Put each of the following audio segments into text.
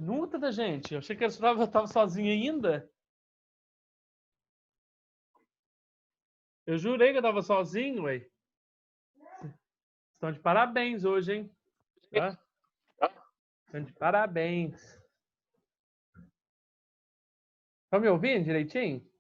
Nuta da gente. Eu achei que eu estava sozinho ainda. Eu jurei que eu estava sozinho, ué. Estão de parabéns hoje, hein? Tá? Estão de parabéns. Estão me ouvindo direitinho?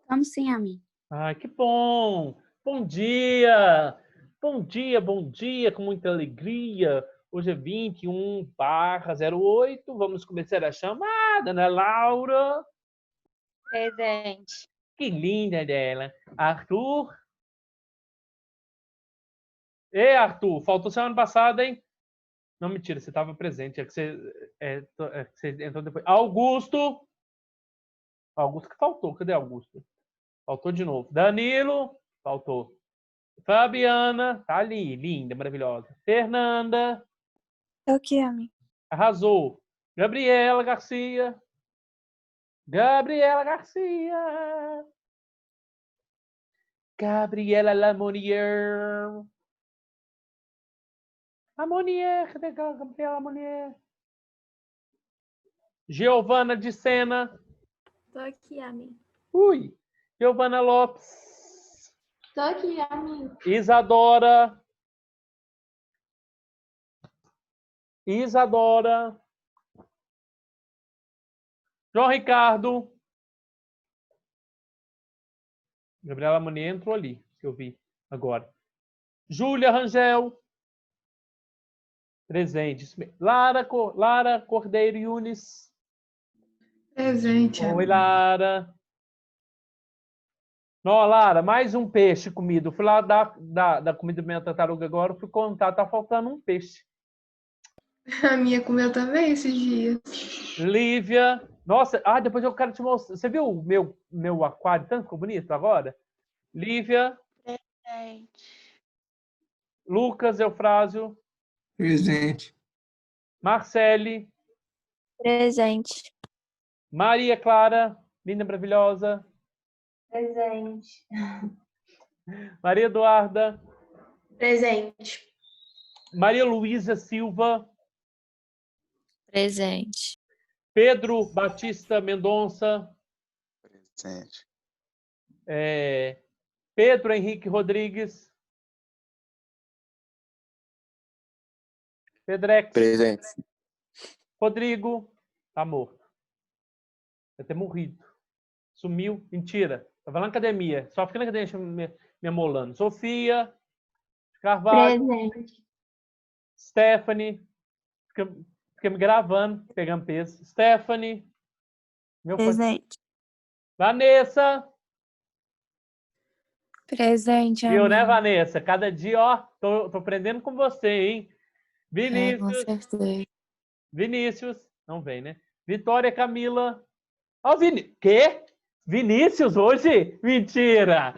Vamos sim, amigo. Ai, que bom! Bom dia! Bom dia, bom dia, com muita alegria. Hoje é 21/08. Vamos começar a chamada, né, Laura? Presente. Que linda dela. Arthur? Ei, Arthur, faltou semana passada, hein? Não, mentira, você estava presente. É que você entrou depois. Augusto? Augusto que faltou. Cadê Augusto? Faltou de novo. Danilo? Faltou. Fabiana? Tá ali, linda, maravilhosa. Fernanda? É o que, amigo? Arrasou. Gabriela Garcia? Gabriela Garcia? Gabriela Lamonier? Lamonier, cadê a Gabriela Lamonier? Giovana de Sena? Tô aqui, amigo. Ui. Giovana Lopes? Tô aqui, amigo. Isadora? Isadora? João Ricardo? Gabriela Lamonier entrou ali, que eu vi agora. Júlia Rangel? Presente. Lara Cordeiro Yunis? Presente, Oi, amigo. Lara. Não, Lara, mais um peixe comido. Fui lá da comida da minha tartaruga agora, fui contar, tá faltando um peixe. A minha comeu também esses dias. Lívia. Nossa, depois eu quero te mostrar. Você viu o meu aquário tanto ficou bonito agora? Lívia. Presente. Lucas Eufrásio. Presente. Marcele. Presente. Maria Clara. Linda, maravilhosa. Presente. Maria Eduarda. Presente. Maria Luísa Silva. Presente. Pedro Batista Mendonça. Presente. Pedro Henrique Rodrigues. Pedrex. Presente. Rodrigo. Tá morto. Deve ter morrido. Sumiu. Mentira. Tava na academia. Só fica na academia me amolando. Sofia. Carvalho. Presente. Stephanie. Fica me gravando, pegando peso. Stephanie. Presente. Vanessa. Presente, Viu, né, amigo? Vanessa? Cada dia, ó, tô aprendendo com você, hein? Com Vinícius. certeza. Vinícius. Não vem, né? Vitória Camila. Ó, Quê? Vinícius hoje? Mentira!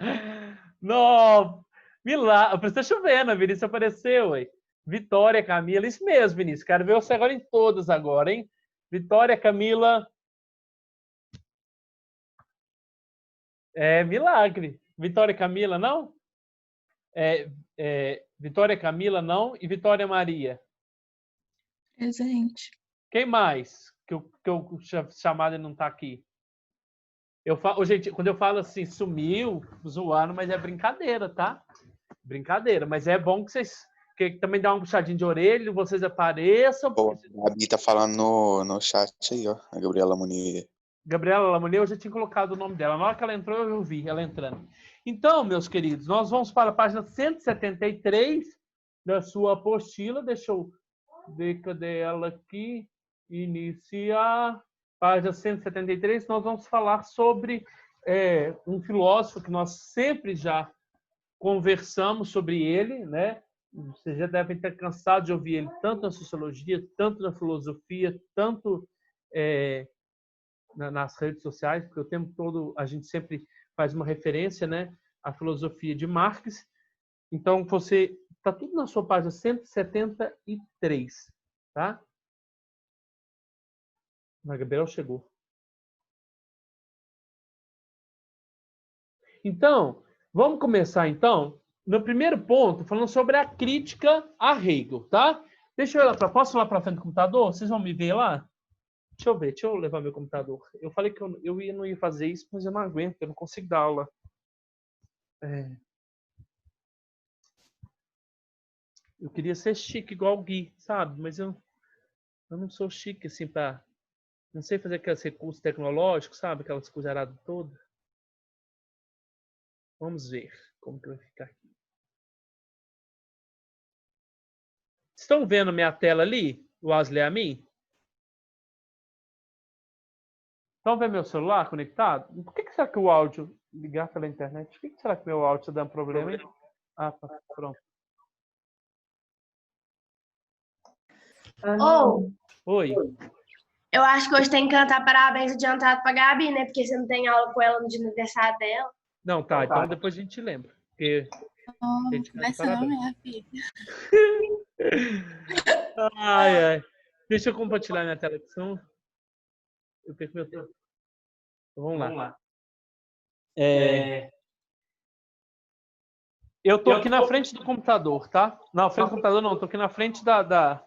Não! Milagre. Precisa chovendo, a Vinícius apareceu, hein? Vitória Camila. Isso mesmo, Vinícius. Quero ver você agora em todas agora, hein? Vitória Camila. Milagre. Vitória Camila, não? Vitória Camila, não? E Vitória Maria. Presente. Quem mais? Que eu chamado e não tá aqui. Gente, quando eu falo assim, sumiu, zoando, mas é brincadeira, tá? Brincadeira. Mas é bom que vocês também dá uma puxadinha de orelha, vocês apareçam. Pô, a Gabi tá falando no chat aí, ó. A Gabriela Munier. Gabriela Lamonier, eu já tinha colocado o nome dela. Na hora que ela entrou, eu vi ela entrando. Então, meus queridos, nós vamos para a página 173 da sua apostila. Deixa eu ver, cadê ela aqui? Iniciar. Página 173, nós vamos falar sobre um filósofo que nós sempre já conversamos sobre ele, né? Vocês já devem ter cansado de ouvir ele tanto na sociologia, tanto na filosofia, tanto nas redes sociais, porque o tempo todo a gente sempre faz uma referência, né, à filosofia de Marx. Então, você está tudo na sua página 173, tá? A Gabriel chegou. Então, vamos começar, então, no primeiro ponto, falando sobre a crítica a Hegel, tá? Deixa eu ir lá para... Posso ir lá para frente do computador? Vocês vão me ver lá? Deixa eu levar meu computador. Eu falei que não ia fazer isso, mas eu não aguento, eu não consigo dar aula. Eu queria ser chique igual o Gui, sabe? Mas eu não sou chique assim para... Não sei fazer aqueles recursos tecnológicos, sabe? Aquelas coisaradas todas. Vamos ver como que vai ficar aqui. Estão vendo minha tela ali? O Wesley a mim? Estão vendo meu celular conectado? Por que será que o áudio ligar pela internet? Por que será que meu áudio está dando problema, hein? Ah, tá, pronto. Oi. Eu acho que hoje tem que cantar parabéns adiantado pra Gabi, né? Porque você não tem aula com ela no dia do aniversário dela. Não, tá. Então depois a gente lembra. Porque a gente canta parabéns. minha filha. Ai. Deixa eu compartilhar minha tela aqui, senão eu perco meu tempo. Então, vamos lá. Eu tô aqui na frente do computador, tá? Não, frente do computador não. Tô aqui na frente da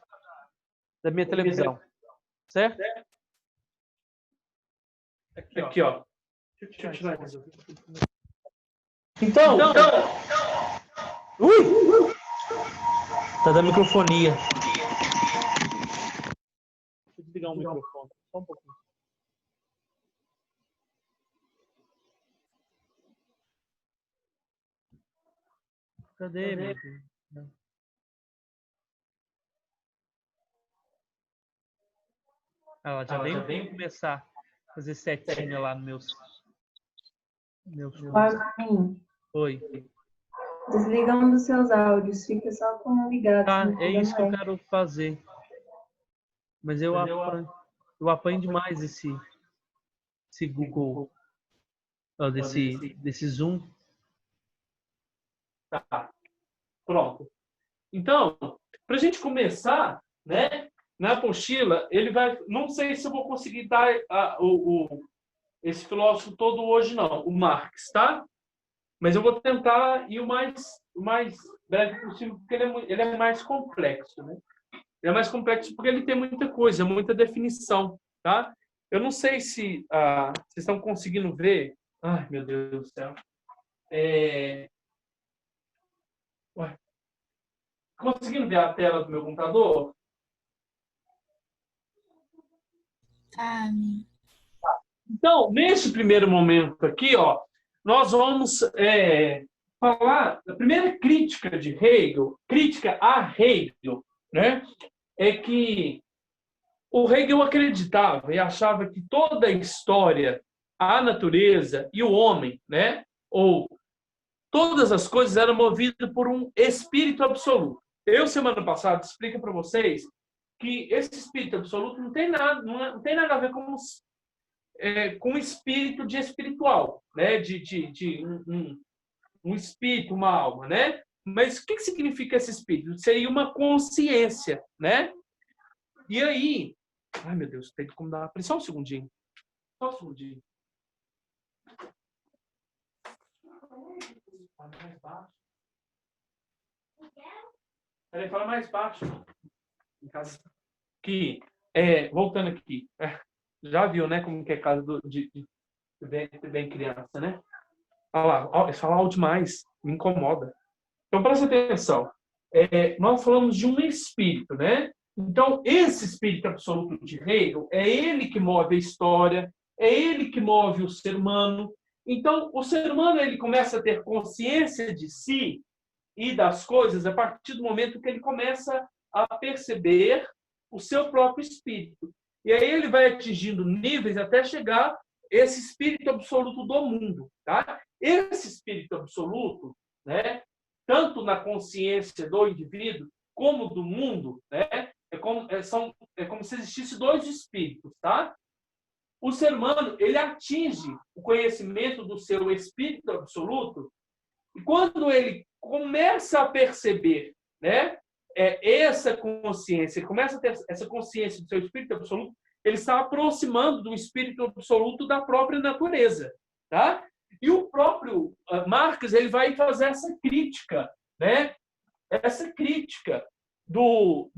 minha televisão. Certo? Aqui, ó. Deixa eu tirar isso. Então. Ui! Tá dando microfonia. Deixa eu desligar um microfone. Só um pouquinho. Cadê, meu Deus? Já vem começar a fazer setinha lá no meus. Oi. Desligando os seus áudios, fica só com ligado. Tá, é isso que eu quero fazer. Mas eu apanho demais esse Google, desse Zoom. Tá. Pronto. Então, para a gente começar, né? Na apostila, ele vai... Não sei se eu vou conseguir dar esse filósofo todo hoje, não. O Marx, tá? Mas eu vou tentar ir o mais breve possível, porque ele é mais complexo, né? Ele é mais complexo porque ele tem muita coisa, muita definição, tá? Eu não sei se vocês estão conseguindo ver. Ai, meu Deus do céu. Conseguindo ver a tela do meu computador? Tá. Então, nesse primeiro momento aqui, ó, nós vamos falar da primeira crítica de Hegel, crítica a Hegel, né? É que o Hegel acreditava e achava que toda a história, a natureza e o homem, né? Ou todas as coisas eram movidas por um espírito absoluto. Eu, semana passada, explico para vocês que esse espírito absoluto não tem nada a ver com o espírito de espiritual, né? De um espírito, uma alma, né? Mas o que significa esse espírito? Seria uma consciência, né? E aí... Ai, meu Deus, tem como dar... Só um segundinho. Só um segundinho. Fala mais baixo. Peraí, fala mais baixo. Em casa. Que, voltando aqui. Já viu, né, como que é casa de bem criança, né? Olha lá, falar demais me incomoda. Então, presta atenção. Nós falamos de um espírito, né? Então, esse espírito absoluto de Hegel é ele que move a história, é ele que move o ser humano. Então, o ser humano ele começa a ter consciência de si e das coisas a partir do momento que ele começa a perceber o seu próprio espírito. E aí ele vai atingindo níveis até chegar esse espírito absoluto do mundo, tá? Esse espírito absoluto, né, tanto na consciência do indivíduo como do mundo, né, é como se existisse dois espíritos, tá? O ser humano ele atinge o conhecimento do seu espírito absoluto e quando ele começa a perceber, né, essa consciência, ele começa a ter essa consciência do seu espírito absoluto, ele está aproximando do espírito absoluto da própria natureza, tá? E o próprio Marx ele vai fazer essa crítica, né? Essa crítica do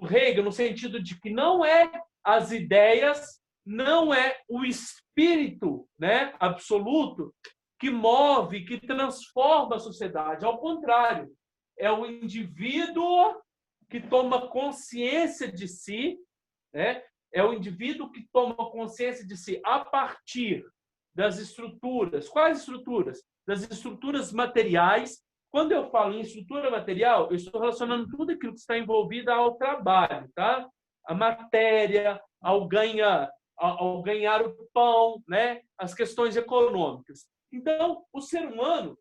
Hegel, no sentido de que não é as ideias, não é o espírito, né, absoluto que move, que transforma a sociedade. Ao contrário, é o indivíduo que toma consciência de si, né? É o indivíduo que toma consciência de si a partir das estruturas. Quais estruturas? Das estruturas materiais. Quando eu falo em estrutura material, eu estou relacionando tudo aquilo que está envolvido ao trabalho, tá? A matéria, ao ganhar o pão, né? As questões econômicas. Então, o ser humano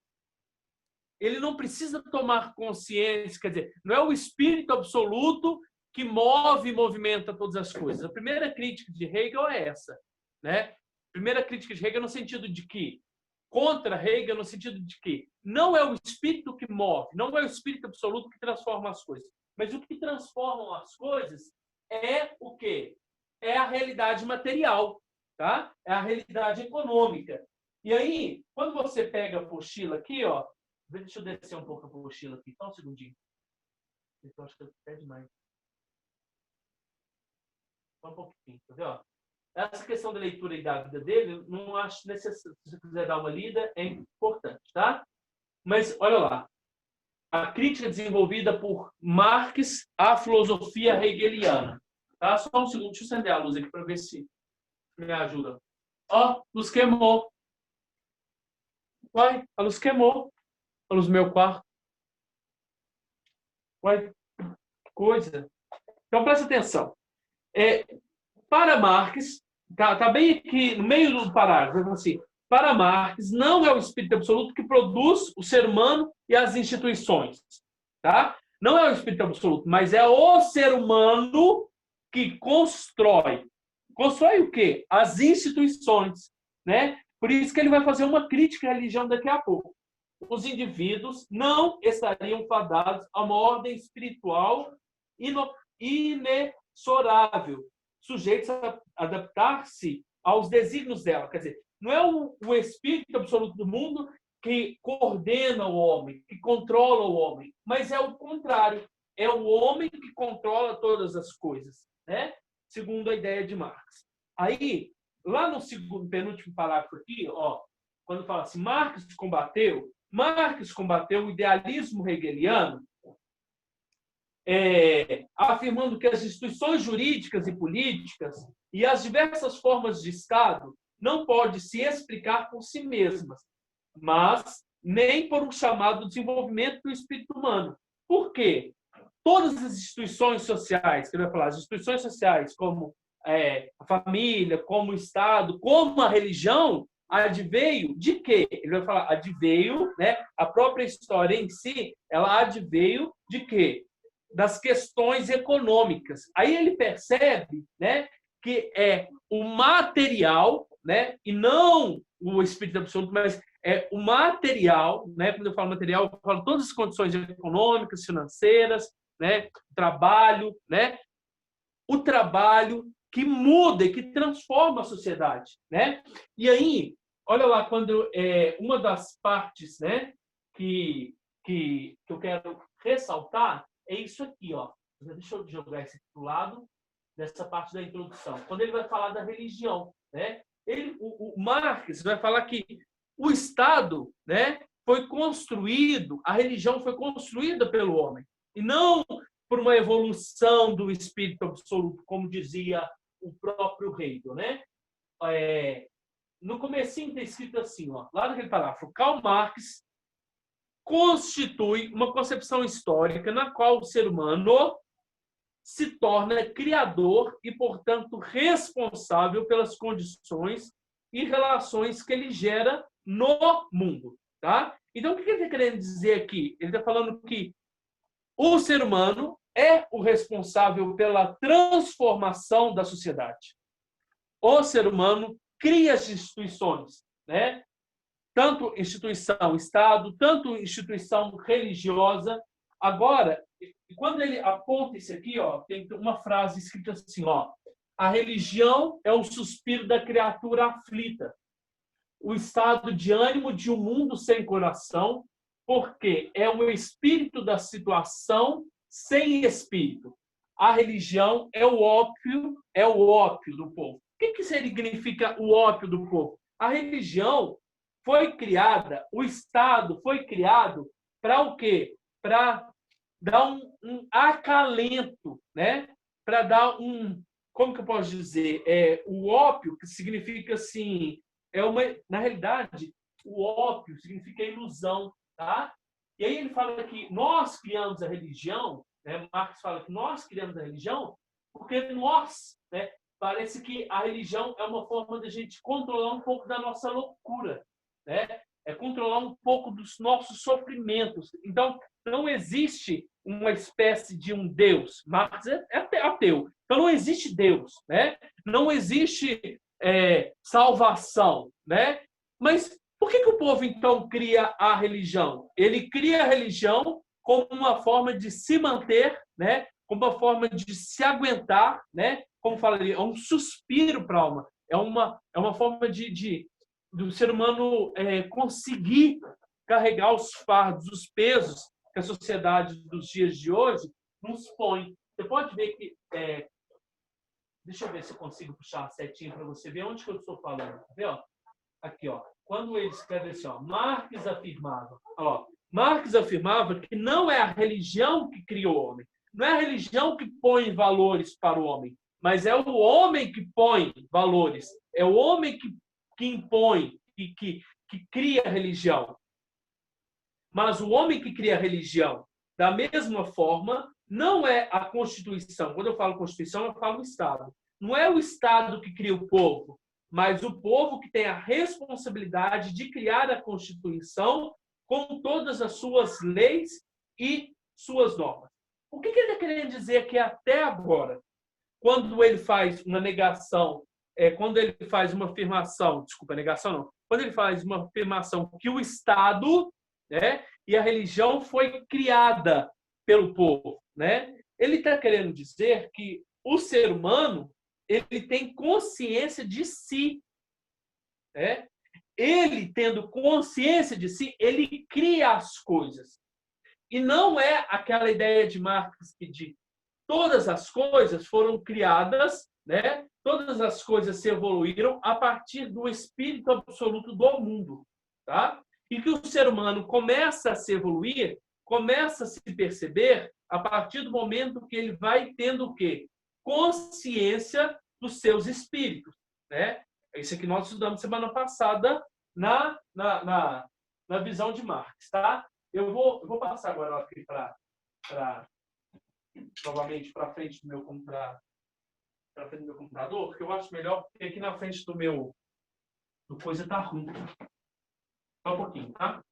ele não precisa tomar consciência, quer dizer, não é o espírito absoluto que move e movimenta todas as coisas. A primeira crítica de Hegel é essa, né? A primeira crítica de Hegel no sentido de que, contra Hegel no sentido de que não é o espírito que move, não é o espírito absoluto que transforma as coisas, mas o que transforma as coisas é o quê? É a realidade material, tá? É a realidade econômica. E aí, quando você pega a apostila aqui, ó, deixa eu descer um pouco a apostila aqui, só um segundinho. Eu acho que eu pede mais. Só um pouquinho, tá vendo? Essa questão da leitura e da vida dele, não acho necessário. Se você quiser dar uma lida, é importante, tá? Mas, olha lá. A crítica desenvolvida por Marx à filosofia hegeliana. Tá? Só um segundo, deixa eu acender a luz aqui para ver se me ajuda. Ó, luz queimou. Uai, a luz queimou. A luz do meu quarto. Uai, que coisa. Então, presta atenção. Para Marx, tá bem aqui no meio do parágrafo, assim, para Marx, não é o espírito absoluto que produz o ser humano e as instituições. Tá? Não é o espírito absoluto, mas é o ser humano que constrói. Constrói o quê? As instituições. Né? Por isso que ele vai fazer uma crítica à religião daqui a pouco. Os indivíduos não estariam fadados a uma ordem espiritual inexorável, sujeitos a adaptar-se aos desígnios dela. Quer dizer, não é o espírito absoluto do mundo que coordena o homem, que controla o homem, mas é o contrário. É o homem que controla todas as coisas, né? Segundo a ideia de Marx. Aí, lá no penúltimo parágrafo aqui, ó, quando fala assim, Marx combateu o idealismo hegeliano, afirmando que as instituições jurídicas e políticas e as diversas formas de Estado não podem se explicar por si mesmas, mas nem por um chamado desenvolvimento do espírito humano. Por quê? Todas as instituições sociais, que ele vai falar, as instituições sociais, como a família, como o Estado, como a religião, adveio de quê? Ele vai falar, adveio, né? A própria história em si, ela adveio de quê? Das questões econômicas. Aí ele percebe, né, que é o material, né, e não o espírito absoluto, mas é o material, né? Quando eu falo material, eu falo todas as condições econômicas, financeiras, né, trabalho, né? O trabalho que muda e que transforma a sociedade, né? E aí, olha lá, quando uma das partes, né, que eu quero ressaltar é isso aqui, ó. Deixa eu jogar esse aqui do lado dessa parte da introdução. Quando ele vai falar da religião, né? O Marx vai falar que o Estado, né, foi construído, a religião foi construída pelo homem e não por uma evolução do espírito absoluto, como dizia o próprio Hegel, né? No comecinho está escrito assim, ó, lá naquele parágrafo, Karl Marx constitui uma concepção histórica na qual o ser humano se torna criador e, portanto, responsável pelas condições e relações que ele gera no mundo. Tá? Então, o que ele está querendo dizer aqui? Ele está falando que o ser humano é o responsável pela transformação da sociedade. O ser humano cria as instituições, né? Tanto instituição Estado, tanto instituição religiosa. Agora, quando ele aponta isso aqui, ó, tem uma frase escrita assim, ó, a religião é o suspiro da criatura aflita. o estado de ânimo de um mundo sem coração, porque é o espírito da situação sem espírito. A religião é o ópio do povo. O que significa o ópio do povo? A religião foi criada, o Estado foi criado para o quê? Para dar um acalento, né? Para dar como que eu posso dizer? O ópio, que significa assim, na realidade, o ópio significa ilusão, tá? E aí ele fala que nós criamos a religião, né? Marx fala que nós criamos a religião porque nós, né? Parece que a religião é uma forma de a gente controlar um pouco da nossa loucura, né? É controlar um pouco dos nossos sofrimentos. Então, não existe uma espécie de um Deus. Marx é ateu. Então, não existe Deus, né? Não existe salvação, né? Mas por que o povo, então, cria a religião? Ele cria a religião como uma forma de se manter, né? Como uma forma de se aguentar, né? Como falaria, é um suspiro para a alma. É uma forma do ser humano conseguir carregar os fardos, os pesos que a sociedade dos dias de hoje nos põe. Você pode ver que... deixa eu ver se eu consigo puxar a setinha para você ver onde que eu estou falando. Tá vendo? Aqui, ó. Quando ele escreve assim, ó, Marx afirmava que não é a religião que cria o homem. Não é a religião que põe valores para o homem, mas é o homem que põe valores. É o homem que impõe, que cria a religião. Mas o homem que cria a religião, da mesma forma, não é a Constituição. Quando eu falo Constituição, eu falo Estado. Não é o Estado que cria o povo, mas o povo que tem a responsabilidade de criar a Constituição com todas as suas leis e suas normas. O que ele está querendo dizer que até agora, quando ele faz uma negação, quando ele faz uma afirmação, desculpa, negação não, quando ele faz uma afirmação que o Estado, né, e a religião foi criada pelo povo, né, ele está querendo dizer que o ser humano ele tem consciência de si, né? Ele tendo consciência de si, ele cria as coisas. E não é aquela ideia de Marx que de todas as coisas foram criadas, né? Todas as coisas se evoluíram a partir do espírito absoluto do mundo, tá? E que o ser humano começa a se evoluir, começa a se perceber a partir do momento que ele vai tendo o quê? Consciência dos seus espíritos, né? Isso que nós estudamos semana passada na visão de Marx, tá? Eu vou passar agora aqui novamente para frente do meu computador, que eu acho melhor, porque aqui na frente do coisa tá ruim. Só um pouquinho, tá?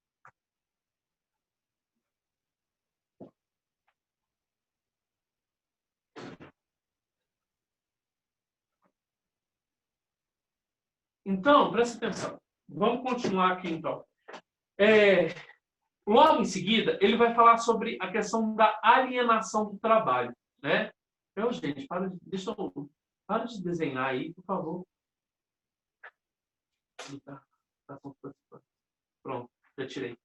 Então, presta atenção. Vamos continuar aqui, então. Logo em seguida, ele vai falar sobre a questão da alienação do trabalho, né? Então, gente, para de desenhar aí, por favor. Pronto, já tirei.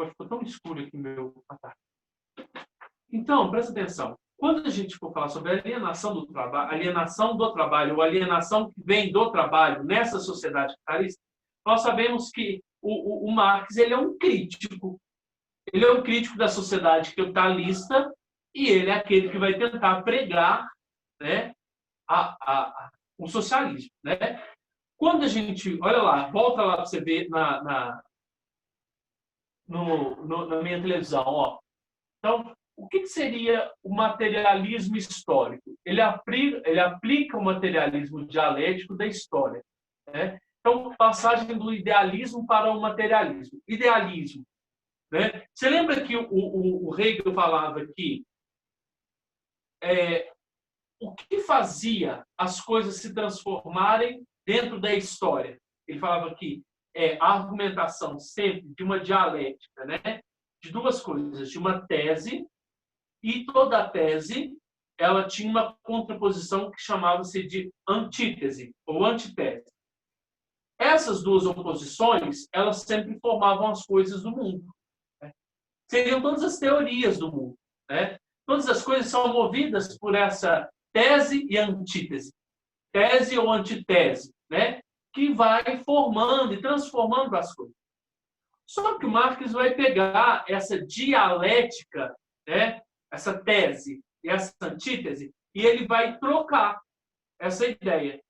Ficou tão escuro aqui meu ataque. Então, presta atenção. Quando a gente for falar sobre alienação do trabalho, ou alienação que vem do trabalho nessa sociedade capitalista, nós sabemos que o Marx ele é um crítico. Ele é um crítico da sociedade capitalista e ele é aquele que vai tentar pregar, né, o socialismo. Né? Quando a gente... Olha lá, volta lá para você ver na minha televisão. Ó. Então, o que seria o materialismo histórico? Ele aplica o materialismo dialético da história. Né? Então, passagem do idealismo para o materialismo. Idealismo. Né? Você lembra que o Hegel falava que o que fazia as coisas se transformarem dentro da história? Ele falava que a argumentação sempre de uma dialética, né? De duas coisas, de uma tese, e toda a tese ela tinha uma contraposição que chamava-se de antítese ou antitese. essas duas oposições, elas sempre formavam as coisas do mundo. Né? Seriam todas as teorias do mundo. Né? Todas as coisas são movidas por essa tese e antítese. Tese ou antitese, né? Que vai formando e transformando as coisas. Só que o Marx vai pegar essa dialética, né? Essa tese e essa antítese, e ele vai trocar essa ideia.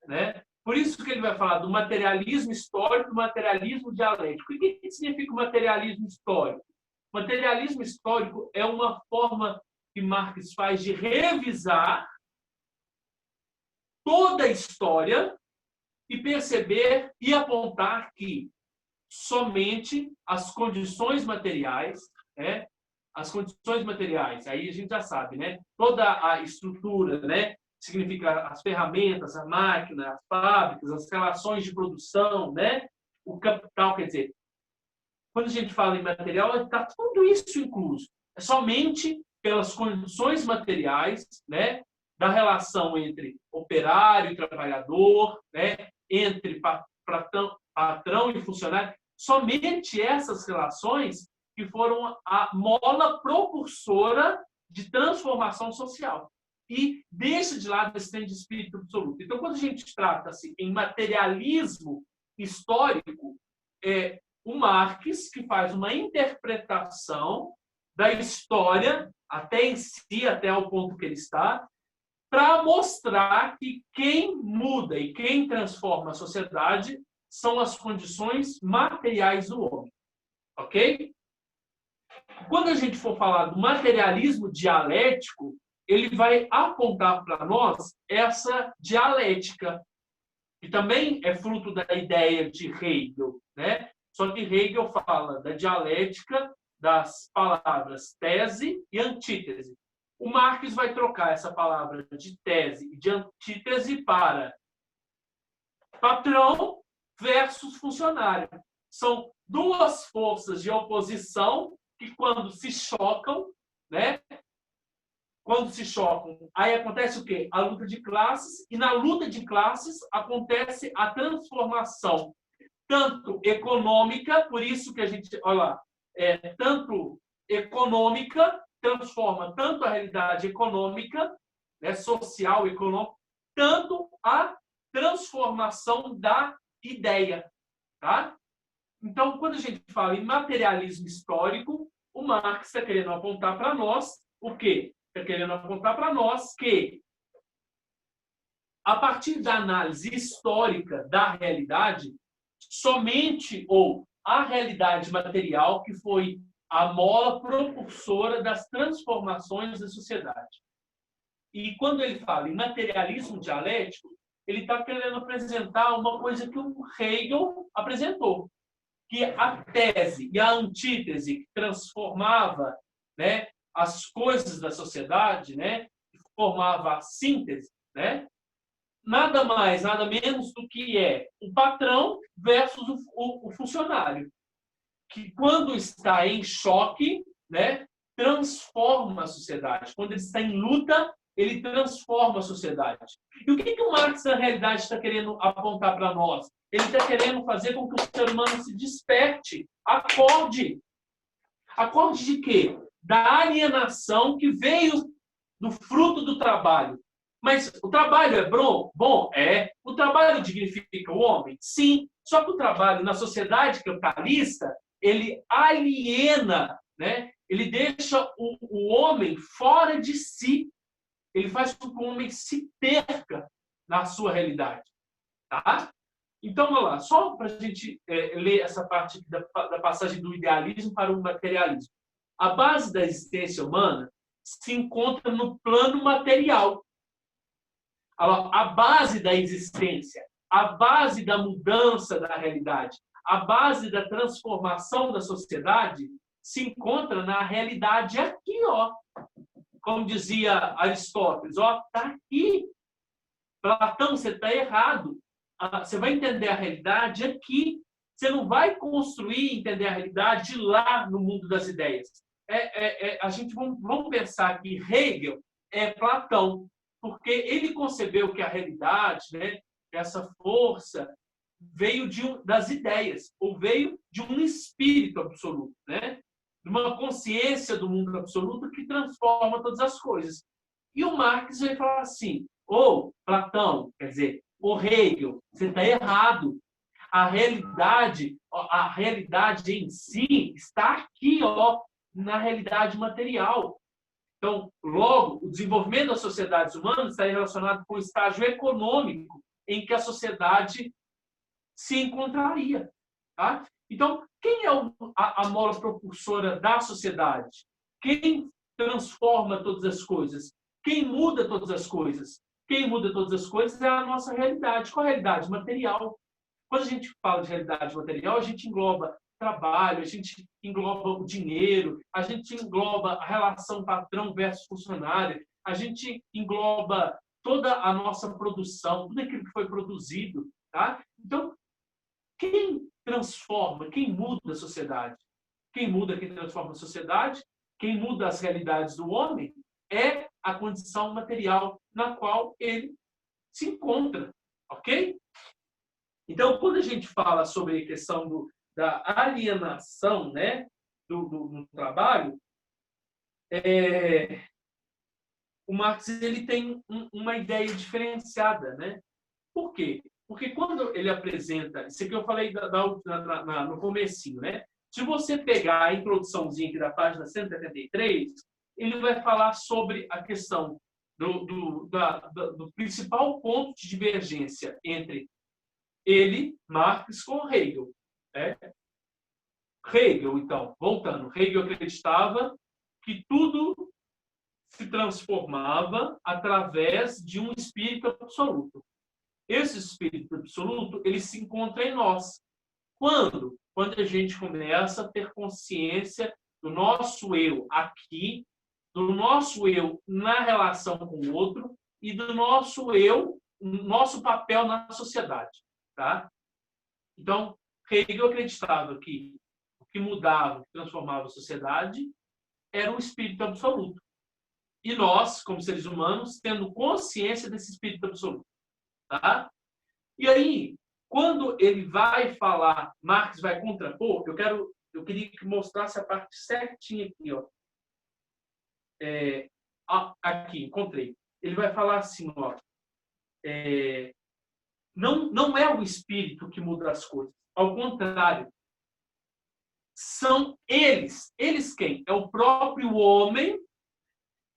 Né? Por isso que ele vai falar do materialismo histórico e do materialismo dialético. E o que significa o materialismo histórico? O materialismo histórico é uma forma que Marx faz de revisar toda a história e perceber e apontar que somente as condições materiais, né? As condições materiais, aí a gente já sabe, né? Toda a estrutura, né? Significa as ferramentas, a máquina, as fábricas, as relações de produção, né? O capital, quer dizer, quando a gente fala em material, está tudo isso incluso. É somente pelas condições materiais, né? Da relação entre operário e trabalhador, né? Entre patrão e funcionário, somente essas relações que foram a mola propulsora de transformação social. E deixa de lado esse trem de espírito absoluto. Então, quando a gente trata-se em materialismo histórico, é o Marx que faz uma interpretação da história até em si, até o ponto que ele está, para mostrar que quem muda e quem transforma a sociedade são as condições materiais do homem. Ok? Quando a gente for falar do materialismo dialético, ele vai apontar para nós essa dialética, que também é fruto da ideia de Hegel, né? Só que Hegel fala da dialética das palavras tese e antítese. O Marx vai trocar essa palavra de tese e de antítese para patrão versus funcionário. São duas forças de oposição que, quando se chocam, né? Quando se chocam, aí acontece o quê? A luta de classes, e na luta de classes acontece a transformação, tanto econômica, por isso que a gente, olha lá, tanto econômica, transforma tanto a realidade econômica, né, social, econômica, tanto a transformação da ideia. Tá? Então, quando a gente fala em materialismo histórico, o Marx está querendo apontar para nós o quê? Está querendo apontar para nós que, a partir da análise histórica da realidade, somente ou a realidade material que foi a mola propulsora das transformações da sociedade. E quando ele fala em materialismo dialético, ele está querendo apresentar uma coisa que o Hegel apresentou, que a tese e a antítese que transformava, né, as coisas da sociedade, né, que formava a síntese, né, nada mais, nada menos do que é o patrão versus o funcionário, que quando está em choque, né, transforma a sociedade. Quando ele está em luta, ele transforma a sociedade. E o que o Marx, na realidade, está querendo apontar para nós? Ele está querendo fazer com que o ser humano se desperte, acorde. Acorde de quê? Da alienação que veio do fruto do trabalho. Mas o trabalho é bom? Bom, é. O trabalho dignifica o homem? Sim. Só que o trabalho na sociedade capitalista, ele aliena, né? Ele deixa o homem fora de si. Ele faz com que o homem se perca na sua realidade. Tá? Então, vamos lá. Só para a gente ler essa parte aqui da passagem do idealismo para o materialismo. A base da existência humana se encontra no plano material. A base da existência, a base da mudança da realidade, a base da transformação da sociedade se encontra na realidade aqui, ó. Como dizia Aristóteles, ó, tá aqui. Platão, você está errado. Você vai entender a realidade aqui. Você não vai construir e entender a realidade lá no mundo das ideias. A gente vamos pensar que Hegel é Platão, porque ele concebeu que a realidade, né, essa força veio das ideias, ou veio de um espírito absoluto, né? De uma consciência do mundo absoluto que transforma todas as coisas. E o Marx vai falar assim, ou Platão, quer dizer, o Hegel, você está errado. A realidade em si está aqui, ó, na realidade material. Então, logo, o desenvolvimento das sociedades humanas está relacionado com o estágio econômico em que a sociedade se encontraria. Tá? Então, quem é a mola propulsora da sociedade? Quem transforma todas as coisas? Quem muda todas as coisas? Quem muda todas as coisas é a nossa realidade. Qual é a realidade? Material. Quando a gente fala de realidade material, a gente engloba trabalho, a gente engloba o dinheiro, a gente engloba a relação patrão versus funcionário, a gente engloba toda a nossa produção, tudo aquilo que foi produzido. Tá? Então, quem transforma, quem muda a sociedade? Quem muda, quem transforma a sociedade, quem muda as realidades do homem é a condição material na qual ele se encontra. Ok? Então, quando a gente fala sobre a questão da alienação, né, do trabalho, o Marx ele tem uma ideia diferenciada. Né? Por quê? Porque quando ele apresenta, isso aqui eu falei no comecinho, né? Se você pegar a introduçãozinha aqui da página 173, ele vai falar sobre a questão do principal ponto de divergência entre ele, Marx, com Hegel. Né? Hegel, então, voltando, Hegel acreditava que tudo se transformava através de um espírito absoluto. Esse espírito absoluto, ele se encontra em nós. Quando? Quando a gente começa a ter consciência do nosso eu aqui, do nosso eu na relação com o outro e do nosso eu, nosso papel na sociedade. Tá? Então, Hegel acreditava que o que mudava, o que transformava a sociedade era o espírito absoluto. E nós, como seres humanos, tendo consciência desse espírito absoluto. Tá? E aí, quando ele vai falar, Marx vai contrapor, eu queria que mostrasse a parte certinha aqui. Ó. Aqui, encontrei. Ele vai falar assim, ó, não é o espírito que muda as coisas. Ao contrário. São eles. Eles quem? É o próprio homem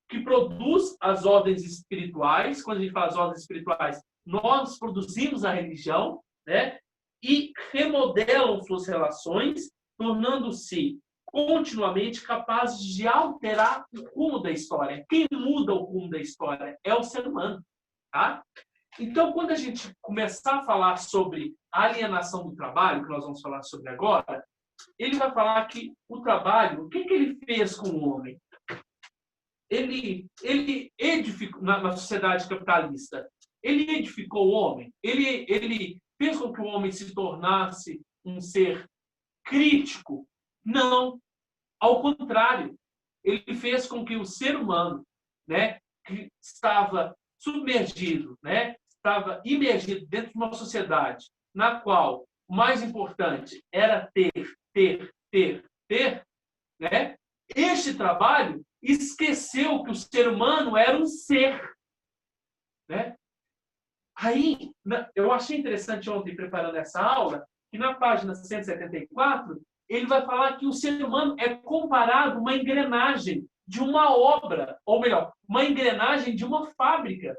que produz as ordens espirituais. Quando a gente fala as ordens espirituais, nós produzimos a religião, né? E remodelam suas relações, tornando-se continuamente capazes de alterar o rumo da história. Quem muda o rumo da história é o ser humano. Tá? Então, quando a gente começar a falar sobre a alienação do trabalho, que nós vamos falar sobre agora, ele vai falar que o trabalho, o que ele fez com o homem? Ele edificou, na sociedade capitalista, ele edificou o homem, ele fez com que o homem se tornasse um ser crítico? Não. Ao contrário, ele fez com que o ser humano, né, que estava submergido, né, estava imergido dentro de uma sociedade na qual o mais importante era ter, né? Este trabalho esqueceu que o ser humano era um ser. Né? Aí, eu achei interessante ontem, preparando essa aula, que na página 174, ele vai falar que o ser humano é comparado a uma engrenagem de uma obra, ou melhor, uma engrenagem de uma fábrica.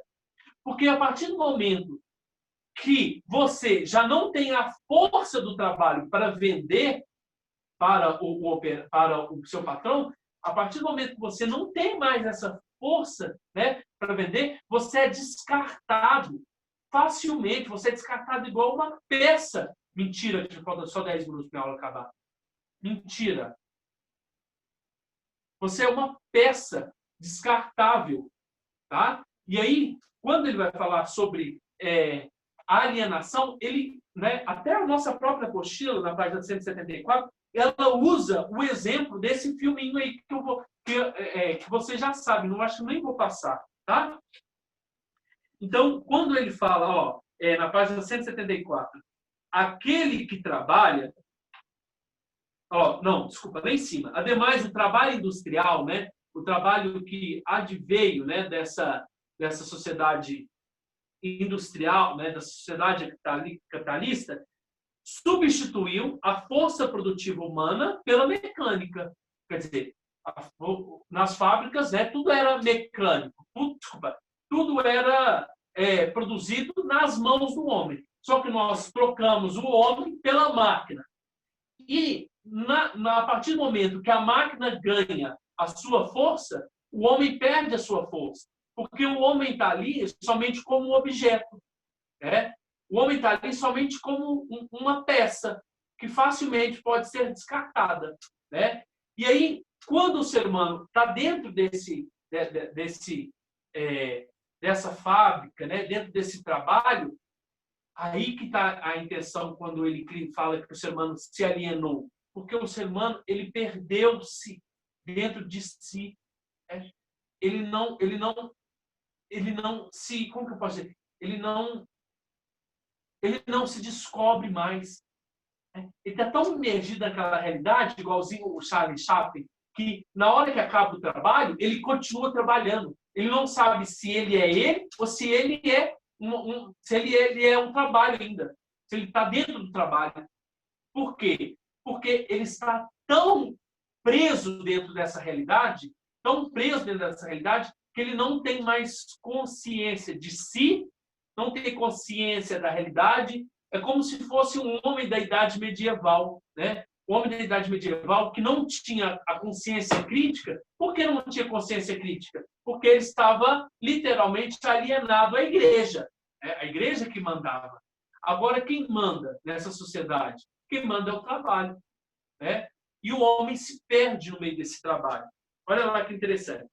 Porque a partir do momento que você já não tem a força do trabalho para vender para o seu patrão, a partir do momento que você não tem mais essa força, né, para vender, você é descartado facilmente, você é descartado igual uma peça. Mentira, que falta só 10 minutos para a aula acabar. Mentira. Você é uma peça descartável. Tá? E aí, quando ele vai falar sobre alienação, ele, né, até a nossa própria apostila, na página 174, ela usa o exemplo desse filminho aí que você já sabe, não acho que nem vou passar. Tá? Então, quando ele fala, ó, na página 174, aquele que trabalha... Não, desculpa, lá em cima. Ademais, o trabalho industrial, né, o trabalho que adveio, né, dessa sociedade industrial, né, da sociedade capitalista, substituiu a força produtiva humana pela mecânica. Quer dizer, nas fábricas, né, tudo era mecânico, tudo era produzido nas mãos do homem. Só que nós trocamos o homem pela máquina. E, a partir do momento que a máquina ganha a sua força, o homem perde a sua força. Porque o homem está ali somente como um objeto. Né? O homem está ali somente como uma peça que facilmente pode ser descartada. Né? E aí, quando o ser humano está dentro dessa fábrica, né? Dentro desse trabalho, aí que está a intenção quando ele fala que o ser humano se alienou. Porque o ser humano ele perdeu-se dentro de si. Né? Ele não se, como que eu posso dizer? Ele não se descobre mais. Né? Ele está tão imergido naquela realidade, igualzinho o Charlie Chaplin, que na hora que acaba o trabalho, ele continua trabalhando. Ele não sabe se ele é ele ou se ele é ele é um trabalho ainda. Se ele está dentro do trabalho. Por quê? Porque ele está tão preso dentro dessa realidade, que ele não tem mais consciência de si, não tem consciência da realidade. É como se fosse um homem da Idade Medieval, né? O homem da Idade Medieval que não tinha a consciência crítica. Por que não tinha consciência crítica? Porque ele estava literalmente alienado à igreja. Né? A igreja que mandava. Agora, quem manda nessa sociedade? Quem manda é o trabalho. Né? E o homem se perde no meio desse trabalho. Olha lá que interessante.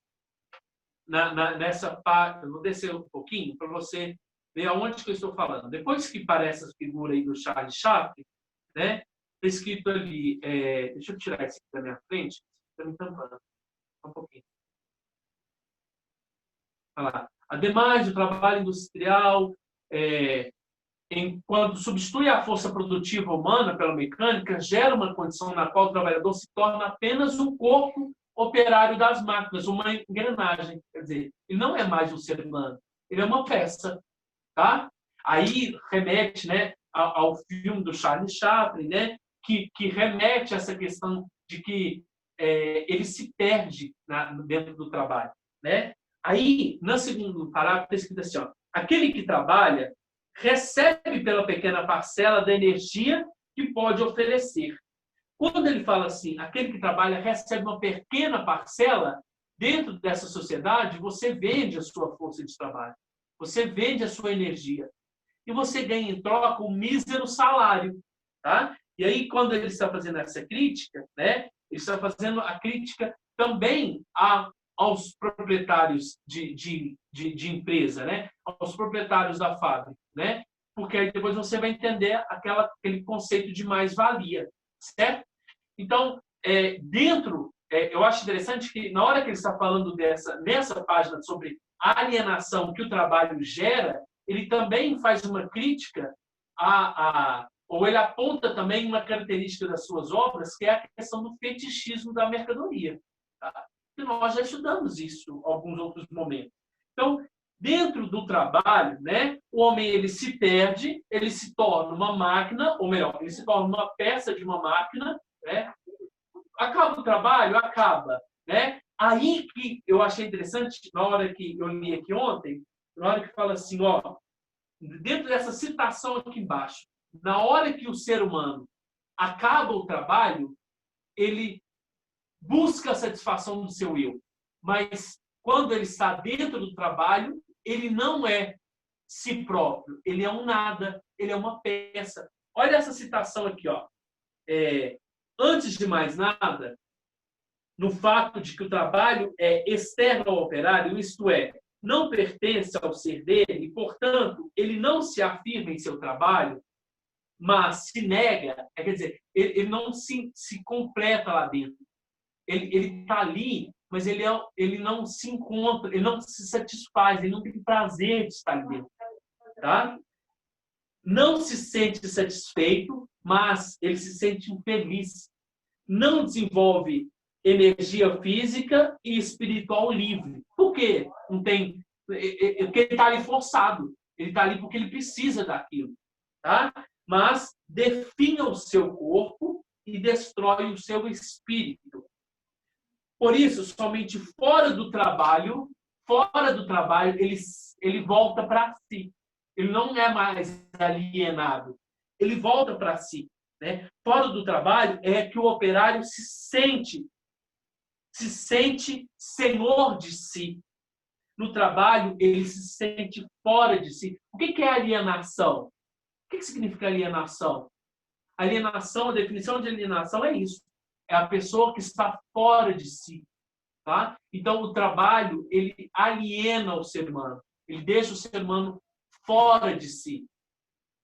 Nessa parte, eu vou descer um pouquinho para você ver aonde que eu estou falando. Depois que aparece essa figura aí do Charlie Chaplin, né? Está escrito ali, deixa eu tirar isso aqui da minha frente, está me tampando. Um pouquinho. Olha lá. Ademais, o trabalho industrial, enquanto substitui a força produtiva humana pela mecânica, gera uma condição na qual o trabalhador se torna apenas um corpo operário das máquinas, uma engrenagem. Quer dizer, ele não é mais um ser humano, ele é uma peça. Tá? Aí remete, né, ao filme do Charlie Chaplin, né, que remete a essa questão de que ele se perde dentro do trabalho. Né? Aí, no segundo parágrafo, está escrito assim, ó, aquele que trabalha recebe pela pequena parcela da energia que pode oferecer. Quando ele fala assim, aquele que trabalha recebe uma pequena parcela, dentro dessa sociedade, você vende a sua força de trabalho, você vende a sua energia, e você ganha em troca um mísero salário. Tá? E aí, quando ele está fazendo essa crítica, né, ele está fazendo a crítica também aos proprietários de empresa, né, aos proprietários da fábrica, né, porque aí depois você vai entender aquele conceito de mais-valia, certo? Então, eu acho interessante que, na hora que ele está falando nessa página sobre a alienação que o trabalho gera, ele também faz uma crítica ou ele aponta também uma característica das suas obras, que é a questão do fetichismo da mercadoria. Tá? E nós já estudamos isso em alguns outros momentos. Então, dentro do trabalho, né, o homem ele se perde, ele se torna uma máquina, ou melhor, ele se torna uma peça de uma máquina. Né? Acaba o trabalho? Acaba. Né? Aí que eu achei interessante, na hora que eu li aqui ontem, na hora que fala assim, ó, dentro dessa citação aqui embaixo, na hora que o ser humano acaba o trabalho, ele busca a satisfação do seu eu. Mas quando ele está dentro do trabalho, ele não é si próprio, ele é um nada, ele é uma peça. Olha essa citação aqui, ó. Antes de mais nada, no fato de que o trabalho é externo ao operário, isto é, não pertence ao ser dele, e, portanto, ele não se afirma em seu trabalho, mas se nega, quer dizer, ele não se completa lá dentro. Ele está ali, mas ele não se encontra, ele não se satisfaz, ele não tem prazer de estar ali dentro. Tá? não se sente satisfeito, mas ele se sente infeliz. Não desenvolve energia física e espiritual livre. Por quê? Não tem, porque ele está ali forçado. Ele está ali porque ele precisa daquilo. Tá? Mas definha o seu corpo e destrói o seu espírito. Por isso, somente fora do trabalho, ele volta para si. Ele não é mais alienado. Ele volta para si. Né? Fora do trabalho é que o operário se sente senhor de si. No trabalho, ele se sente fora de si. O que é alienação? O que significa alienação? Alienação, a definição de alienação é isso. É a pessoa que está fora de si. Tá? Então, o trabalho, ele aliena o ser humano. Ele deixa o ser humano fora de si.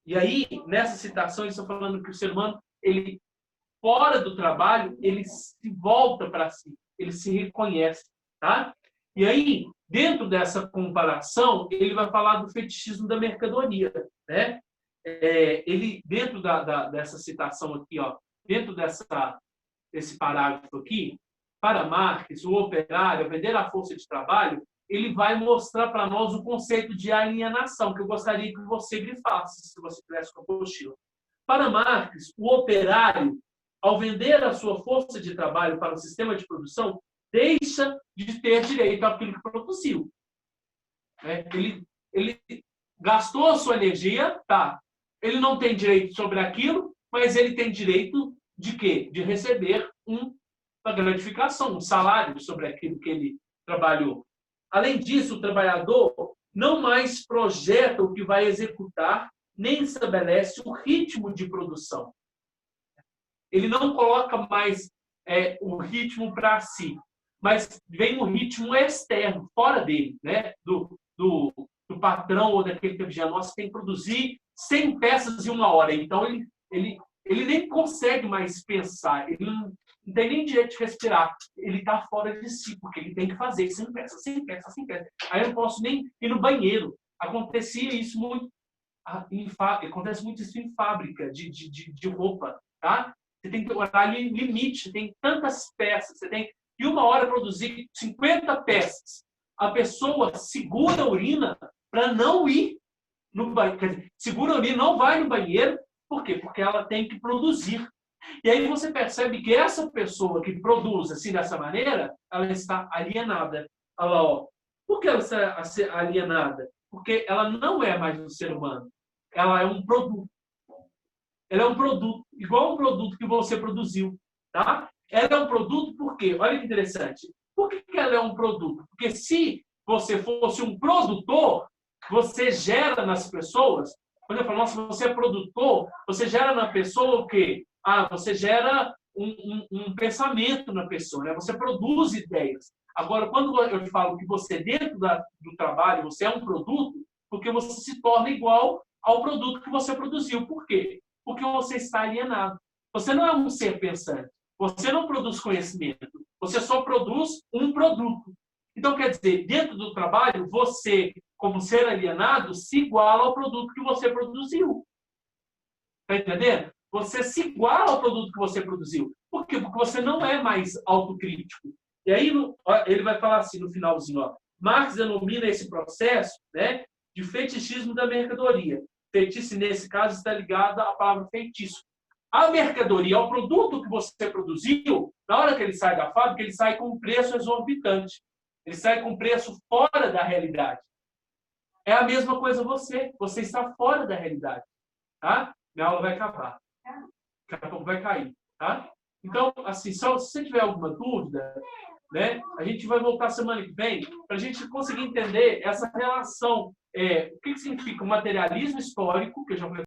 E aí, nessa citação, eles estão falando que o ser humano, ele, fora do trabalho, ele se volta para si. Ele se reconhece. Tá? E aí, dentro dessa comparação, ele vai falar do fetichismo da mercadoria. Né? Ele, dentro dessa citação aqui, ó, dentro desse parágrafo aqui, para Marx, o operário, ao vender a força de trabalho, ele vai mostrar para nós o conceito de alienação, que eu gostaria que você grifasse, se você tivesse com a apostila. Para Marx, o operário, ao vender a sua força de trabalho para o sistema de produção, deixa de ter direito àquilo que produziu. Ele gastou a sua energia, tá? Ele não tem direito sobre aquilo, mas ele tem direito de quê? De receber uma gratificação, um salário sobre aquilo que ele trabalhou. Além disso, o trabalhador não mais projeta o que vai executar, nem estabelece o ritmo de produção. Ele não coloca mais o ritmo para si, mas vem um ritmo externo, fora dele, né? do patrão ou daquele que é vigia. Nossa, tem que produzir 100 peças em 1 hora. Então, ele nem consegue mais pensar, ele não tem nem direito de respirar. Ele está fora de si, porque ele tem que fazer 100 peças, 100 peças, 100 peças. Aí eu não posso nem ir no banheiro. Acontecia isso muito, acontece muito isso em fábrica de roupa. Tá? Você tem que horário limite, tem tantas peças, você tem que 1 hora produzir 50 peças. A pessoa segura a urina para não ir no banheiro. Quer dizer, segura a urina, não vai no banheiro. Por quê? Porque ela tem que produzir. E aí você percebe que essa pessoa que produz assim dessa maneira, ela está alienada. Olha lá, ó. Por que ela está alienada? Porque ela não é mais um ser humano. Ela é um produto. Ela é um produto, igual um produto que você produziu. Tá? Ela é um produto por quê? Olha que interessante. Por que ela é um produto? Porque se você fosse um produtor, você gera nas pessoas. Quando eu falo, nossa, você é produtor, você gera na pessoa o quê? Você gera um pensamento na pessoa, né? Você produz ideias. Agora, quando eu falo que você, dentro do trabalho, você é um produto, porque você se torna igual ao produto que você produziu. Por quê? Porque você está alienado. Você não é um ser pensante. Você não produz conhecimento. Você só produz um produto. Então, quer dizer, dentro do trabalho, você, como ser alienado, se iguala ao produto que você produziu. Está entendendo? Você se iguala ao produto que você produziu. Por quê? Porque você não é mais autocrítico. E aí, ele vai falar assim no finalzinho, ó, Marx denomina esse processo, né, de fetichismo da mercadoria. Fetiche, nesse caso, está ligado à palavra feitiço. A mercadoria, o produto que você produziu, na hora que ele sai da fábrica, ele sai com um preço exorbitante. Ele sai com um preço fora da realidade. É a mesma coisa você. Você está fora da realidade. Tá? Minha aula vai acabar. Daqui a pouco vai cair. Tá? Então, assim, se você tiver alguma dúvida, né, a gente vai voltar semana que vem para a gente conseguir entender essa relação. O que significa o materialismo histórico, que eu já falei